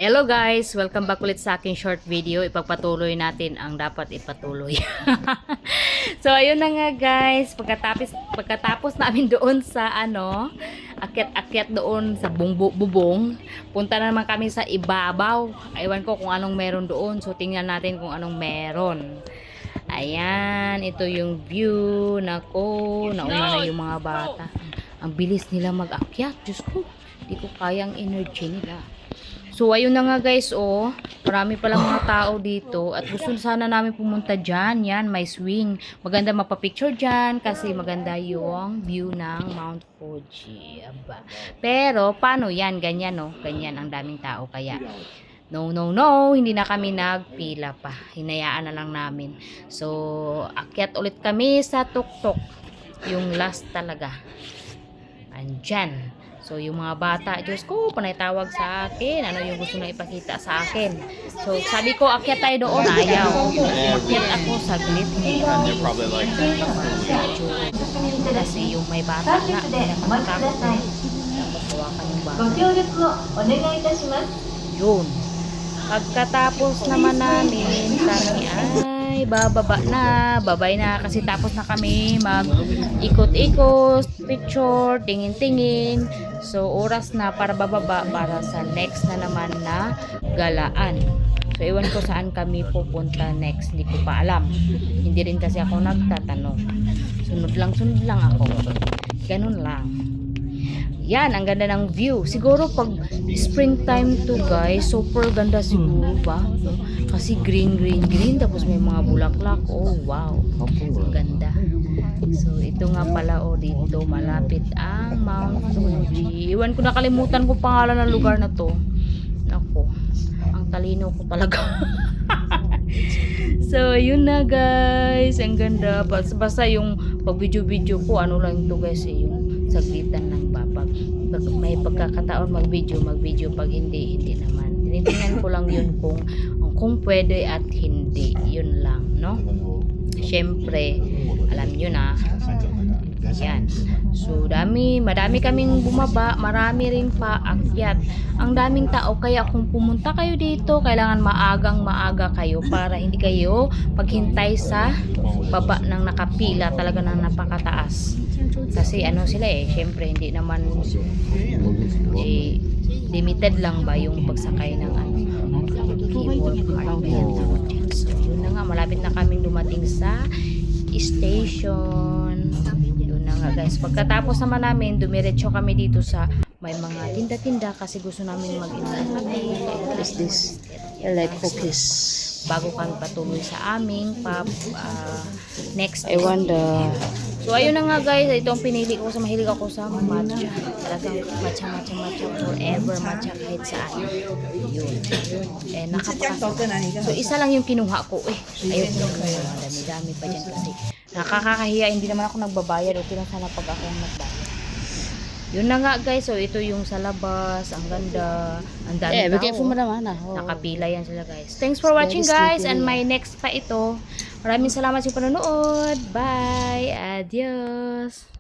Hello guys! Welcome back ulit sa aking short video. Ipagpatuloy natin ang dapat ipatuloy. So ayun na nga guys, pagkatapos namin doon sa akyat-akyat doon sa bubong, punta na naman kami sa ibabaw. Ewan ko kung anong meron doon. So tingnan natin kung anong meron. Ayan, ito yung view. Nako, nauna na yung mga bata. Ang bilis nila mag-akyat. Diyos ko, hindi ko kayang energy nila. So, ayun na nga guys, marami palang mga tao dito at gusto sana namin pumunta dyan. Yan, may swing. Maganda mapapicture dyan kasi maganda yung view ng Mount Fuji. Aba. Pero, paano yan? Ganyan, no? Ganyan ang daming tao. Kaya, no, hindi na kami nagpila pa. Hinayaan na lang namin. So, akyat ulit kami sa tuktok. Yung last talaga. Andyan. So, yung mga bata, Diyos ko, panay tawag sa akin. Ano yung gusto na ipakita sa akin. So, sabi ko, akyat tayo doon. Ayaw. Akyat ako saglit. Kasi yung may bata na, pinakatakot na. Hawakan yung bata. Yun. Pagkatapos naman namin, kami ay bababa na. Babay na kasi tapos na kami mag-ikot-ikot, picture, tingin-tingin. So, oras na para bababa para sa next na naman na galaan. So, iwan ko saan kami pupunta next. Hindi ko pa alam. Hindi rin kasi ako nagtatanong. Sunod lang ako. Ganun lang. Yan, ang ganda ng view. Siguro pag springtime to guys, super ganda siguro ba? Kasi green. Tapos may mga bulaklak. Oh, wow. Ang ganda. So, ito nga pala, dito malapit ang Mount Fuji. Iwan ko, nakalimutan ko pangalan ng lugar na to. Nako, ang talino ko talaga. So, yun na guys. Ang ganda. Basta yung pag video ko, ano lang ito guys, yung saglitan ng babag. May pagkakataon mag-video. Pag hindi naman. Tinitingnan ko lang yun kung pwede at hindi. Yun lang, no? Siyempre, alam nyo na. Yan. So, madami kaming bumaba, marami rin paakyat. Ang daming tao, kaya kung pumunta kayo dito, kailangan maaga kayo para hindi kayo paghintay sa baba ng nakapila talaga ng napakataas. Kasi sila syempre hindi naman limited lang ba yung pagsakay ng cable car. So, yun na nga, malapit na kaming dumating sa station. Yun na nga guys. Pagkatapos naman namin, dumiretso kami dito sa may mga tinda-tinda kasi gusto namin mag-inom kami. What is this? Like cookies. Bago kami patuloy sa aming next. I wonder. So, ayun na nga guys. Ito ang pinili ko. Mahilig ako sa matcha. Talagang matcha forever. Matcha kahit saan. Yun. So, isa lang yung kinuha ko. Ayun ko. Dami-dami pa dyan kasi. Nakakahiya. Hindi naman ako nagbabayad. Okay lang sana pag ako nagbayad. Yun na nga guys. So, ito yung sa labas. Ang ganda. Ang dami tao. Be careful mo naman. Nakapila yan sila guys. Thanks for watching guys. And my next pa ito. Maraming salamat sa panonood. Bye. Adios.